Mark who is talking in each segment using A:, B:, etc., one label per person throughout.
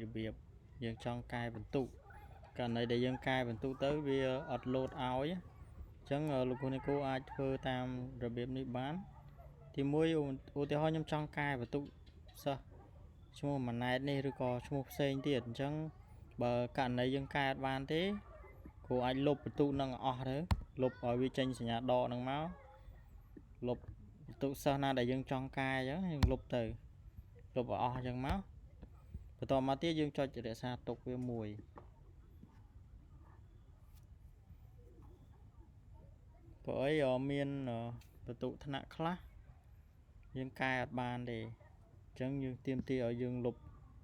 A: របៀបយើងចង់កែបន្ទុកករណីដែលយើងកែបន្ទុកទៅវាអត់លោតឲ្យអញ្ចឹងលោកគ្រូអ្នកគ្រូអាចធ្វើតាមរបៀបនេះបានទីមួយឧទាហរណ៍ខ្ញុំចង់កែបន្ទុកសិស្សឈ្មោះម៉ាណែតនេះឬក៏ឈ្មោះផ្សេងទៀតអញ្ចឹងបើករណីយើងកែអត់បានទេគ្រូអាចលុបបន្ទុកនឹងអស់ទៅលុបឲ្យវាចេញសញ្ញាដកនឹងមកលុបបន្ទុកសិស្សណាដែលយើងចង់កែអញ្ចឹងយើងលុបទៅលុបឲ្យអស់អញ្ចឹងមកបន្តមកទៀតយើងចុចរក្សាទុកវាមួយព្រោះអីមានបន្ទុកថ្នាក់ខ្លះយើងកែអត់បានទេអញ្ចឹងយើងទាមទារឲ្យយើងលុប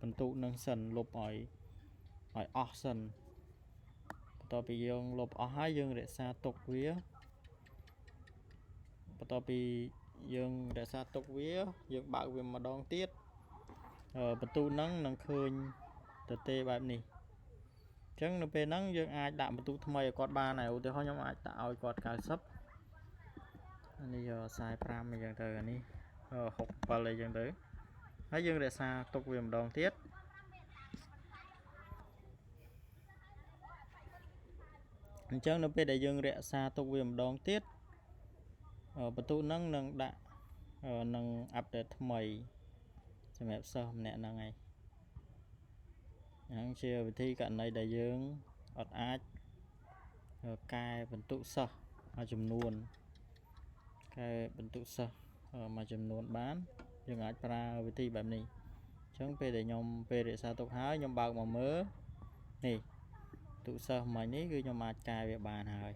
A: បន្ទុកនឹងសិនលុបឲ្យអស់សិនបន្ទាប់ពីយើងលុបអស់ហើយយើងរក្សាទុកវាបន្ទាប់ពីយើងរក្សាទុកវាយើងបើកវាម្ដងទៀតបន្ទុកហ្នឹងនឹងឃើញទទេបែបនេះអញ្ចឹងនៅពេលហ្នឹងយើងអាចដាក់បន្ទុកថ្មីឲ្យគាត់បានហើយឧទាហរណ៍ខ្ញុំអាចដាក់ឲ្យគាត់90អានេះ45អីចឹងទៅអានេះ67អីចឹងទៅហើយយើងរក្សាទុកវាម្ដងទៀតអញ្ចឹងនៅពេលដែលយើងរក្សាទុកវាម្ដងទៀតបន្ទុកហ្នឹងនឹងដាក់នឹងអាប់ដេតថ្មីសម្រាប់សិស្សម្នាក់ហ្នឹងឯងហ្នឹងជាវិធីករណីដែលយើងអត់អាចកែបន្ទុកសិស្សមួយចំនួនកែបន្ទុកសិស្សមួយចំនួនបានយើងអាចប្រើវិធីបែបនេះអញ្ចឹងពេលដែលខ្ញុំរក្សាទុកហើយខ្ញុំបើកមកមើលនេះបន្ទុកសិស្សមិញនេះគឺខ្ញុំអាចកែវាបានហើយ